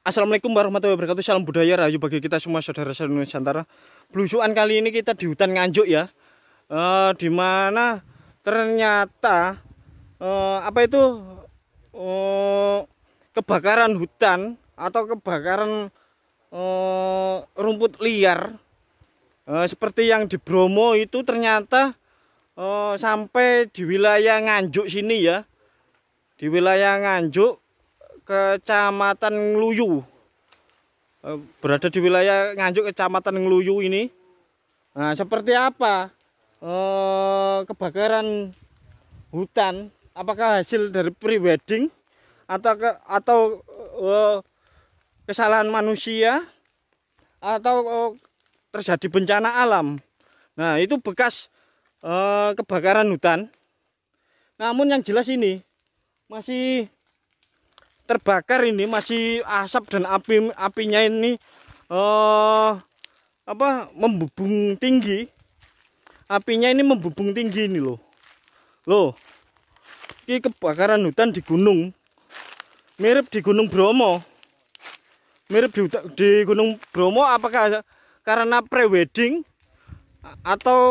Assalamualaikum warahmatullahi wabarakatuh. Salam budaya rahayu bagi kita semua saudara-saudara Nusantara. Belusuan kali ini kita di hutan Nganjuk ya. Di mana ternyata kebakaran hutan atau kebakaran rumput liar seperti yang di Bromo itu ternyata sampai di wilayah Nganjuk sini ya. Di wilayah Nganjuk, Kecamatan Ngluyu, berada di wilayah Nganjuk, Kecamatan Ngluyu ini. Nah, seperti apa kebakaran hutan? Apakah hasil dari prewedding atau kesalahan manusia atau terjadi bencana alam? Nah, itu bekas kebakaran hutan. Namun yang jelas ini masih terbakar, ini masih asap dan apinya ini membubung tinggi. Apinya ini membubung tinggi ini loh. Ini kebakaran hutan di gunung. Mirip di Gunung Bromo. Mirip di Gunung Bromo, apakah karena prewedding atau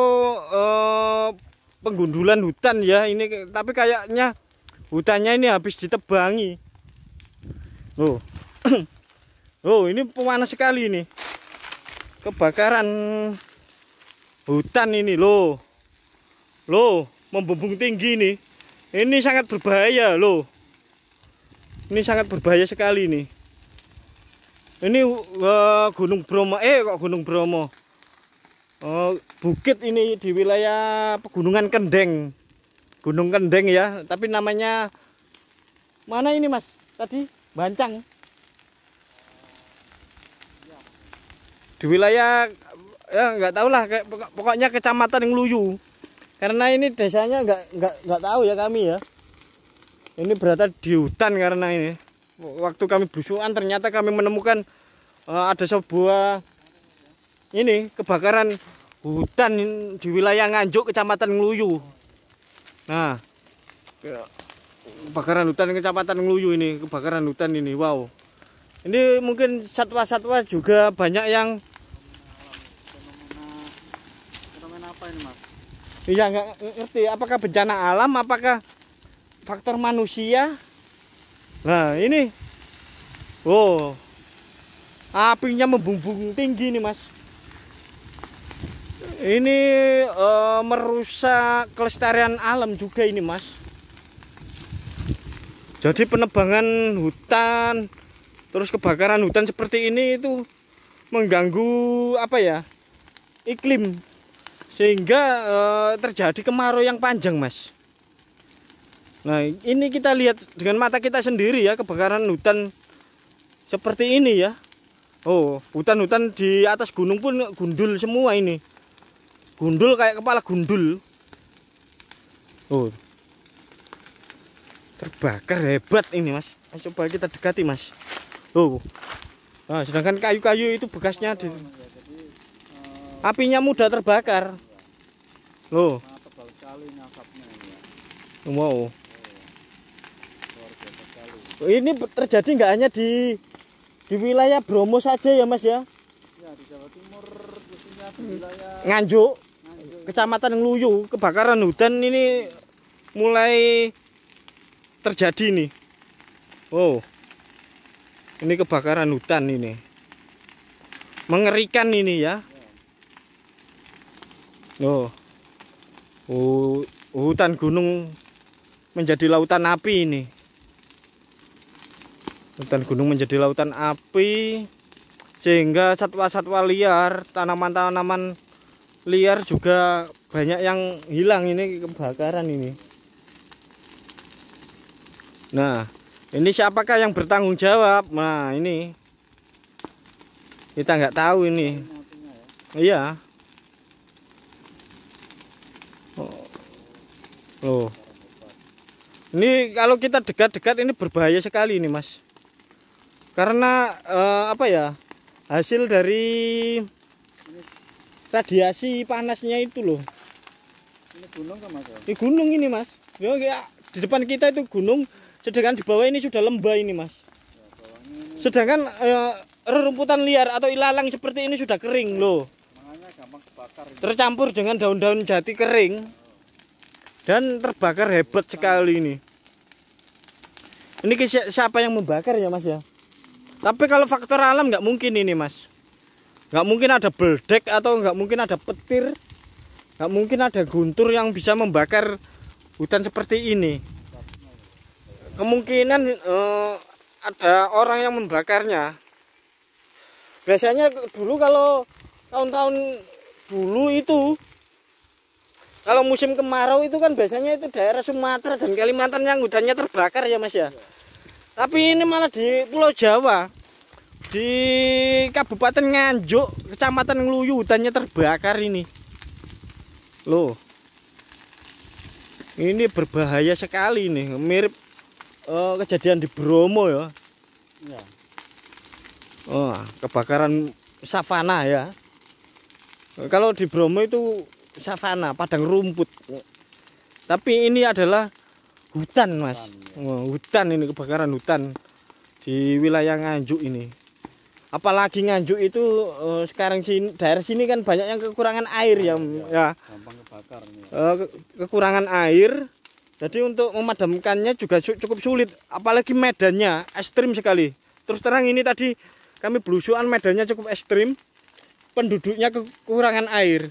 penggundulan hutan ya ini, tapi kayaknya hutannya ini habis ditebangi. Ini panas sekali ini. Kebakaran hutan ini loh. Membumbung tinggi ini. Ini sangat berbahaya loh. Ini sangat berbahaya sekali nih. Ini Gunung Bromo, kok Gunung Bromo. Bukit ini di wilayah Pegunungan Kendeng. Gunung Kendeng ya, tapi namanya mana ini Mas? Tadi Bancang. Di wilayah ya nggak tahu lah, pokoknya Kecamatan Ngluyu. Karena ini desanya nggak tahu ya kami ya. Ini berada di hutan karena ini. Waktu kami belusuan ternyata kami menemukan ada sebuah ini kebakaran hutan di wilayah Nganjuk, Kecamatan Ngluyu. Nah, kebakaran hutan Kecamatan Ngluyu ini, kebakaran hutan ini, wow. Ini mungkin satwa-satwa juga banyak yang fenomena apa ini Mas? Iya, nggak ngerti apakah bencana alam, apakah faktor manusia. Nah ini, apinya membumbung tinggi nih Mas. Ini merusak kelestarian alam juga ini Mas. Jadi penebangan hutan, terus kebakaran hutan seperti ini itu mengganggu iklim, sehingga terjadi kemarau yang panjang Mas. Nah ini kita lihat dengan mata kita sendiri ya, kebakaran hutan seperti ini ya. Hutan-hutan di atas gunung pun gundul semua ini. Gundul kayak kepala gundul. Terbakar hebat ini Mas. Coba kita dekati Mas. Nah, sedangkan kayu-kayu itu bekasnya apinya mudah terbakar. Wow. Ini terjadi nggak hanya di wilayah Bromo saja ya Mas ya? Ya, di Jawa Timur, khususnya di wilayah Nganjuk, Kecamatan Ngluyu, kebakaran hutan ini mulai terjadi nih. Ini kebakaran hutan ini. Mengerikan ini ya. Hutan gunung menjadi lautan api ini. Hutan gunung menjadi lautan api, sehingga satwa-satwa liar, tanaman-tanaman liar juga banyak yang hilang ini kebakaran ini. Nah, ini siapakah yang bertanggung jawab? Nah, ini kita nggak tahu ini. Iya. Ini kalau kita dekat-dekat ini berbahaya sekali ini Mas. Karena hasil dari radiasi panasnya itu loh. Ini gunung kan Mas? Ini gunung ini Mas. Di depan kita itu gunung, sedangkan di bawah ini sudah lembah ini Mas. Ya, bawahnya ini Sedangkan rerumputan liar atau ilalang seperti ini sudah kering loh. Makanya gampang kebakar ini. Tercampur dengan daun-daun jati kering dan terbakar hebat sekali ini. Ini siapa yang membakar ya Mas ya? Tapi kalau faktor alam nggak mungkin ini Mas. Nggak mungkin ada beldek atau nggak mungkin ada petir, nggak mungkin ada guntur yang bisa membakar hutan seperti ini. Kemungkinan ada orang yang membakarnya. Biasanya dulu kalau tahun-tahun dulu itu, kalau musim kemarau itu kan biasanya itu daerah Sumatera dan Kalimantan yang hutannya terbakar ya Mas ya. Tapi ini malah di Pulau Jawa, di Kabupaten Nganjuk, Kecamatan Ngluyu, hutannya terbakar ini. Loh. Ini berbahaya sekali nih, mirip kejadian di Bromo ya. Ya. Oh, kebakaran savana ya. Kalau di Bromo itu savana, padang rumput. Tapi ini adalah hutan, Mas. Oh, hutan ini, kebakaran hutan di wilayah Nganjuk ini. Apalagi Nganjuk itu sekarang sini, daerah sini kan banyak yang kekurangan air ya. Gampang kebakar nih. Kekurangan air. Jadi untuk memadamkannya juga cukup sulit. Apalagi medannya ekstrim sekali. Terus terang ini tadi kami belusuan, medannya cukup ekstrim. Penduduknya kekurangan air.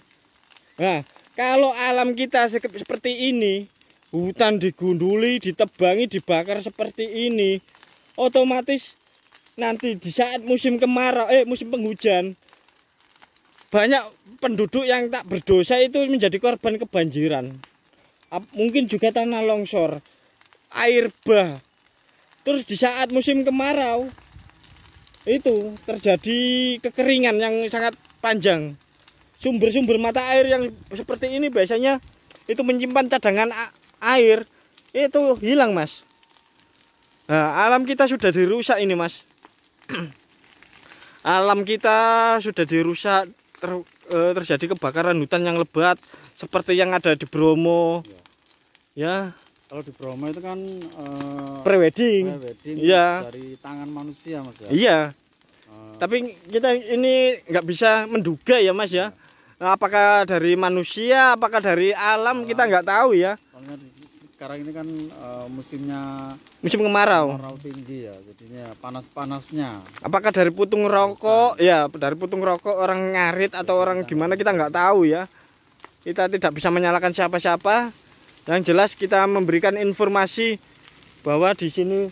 Nah, kalau alam kita seperti ini, hutan digunduli, ditebangi, dibakar seperti ini, otomatis nanti di saat musim kemarau, musim penghujan, banyak penduduk yang tak berdosa itu menjadi korban kebanjiran. Mungkin juga tanah longsor, air bah. Terus di saat musim kemarau itu terjadi kekeringan yang sangat panjang. Sumber-sumber mata air yang seperti ini biasanya itu menyimpan cadangan air, itu hilang Mas. Nah, alam kita sudah dirusak ini Mas. Alam kita sudah dirusak, terjadi kebakaran hutan yang lebat seperti yang ada di Bromo. Ya. Kalau di Bromo itu kan prewedding. Ya. Dari tangan manusia Mas ya. Iya. Tapi kita ini nggak bisa menduga ya Mas ya. Nah, apakah dari manusia, apakah dari alam, kita nggak tahu ya. Soalnya sekarang ini kan musimnya musim kemarau. Kemarau tinggi ya, jadinya panas-panasnya. Apakah dari putung rokok? Ya, dari putung rokok orang ngarit atau orang gimana kita nggak tahu ya. Kita tidak bisa menyalahkan siapa-siapa. Yang jelas kita memberikan informasi bahwa di sini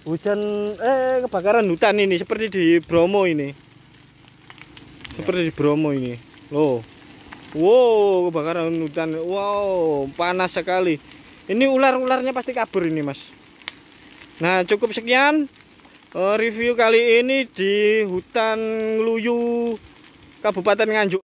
hujan kebakaran hutan ini seperti di Bromo ini. Seperti di Bromo ini. Loh. Wow, kebakaran hutan. Wow, panas sekali. Ini ular-ularnya pasti kabur ini, Mas. Nah, cukup sekian review kali ini di hutan Ngluyu, Kabupaten Nganjuk.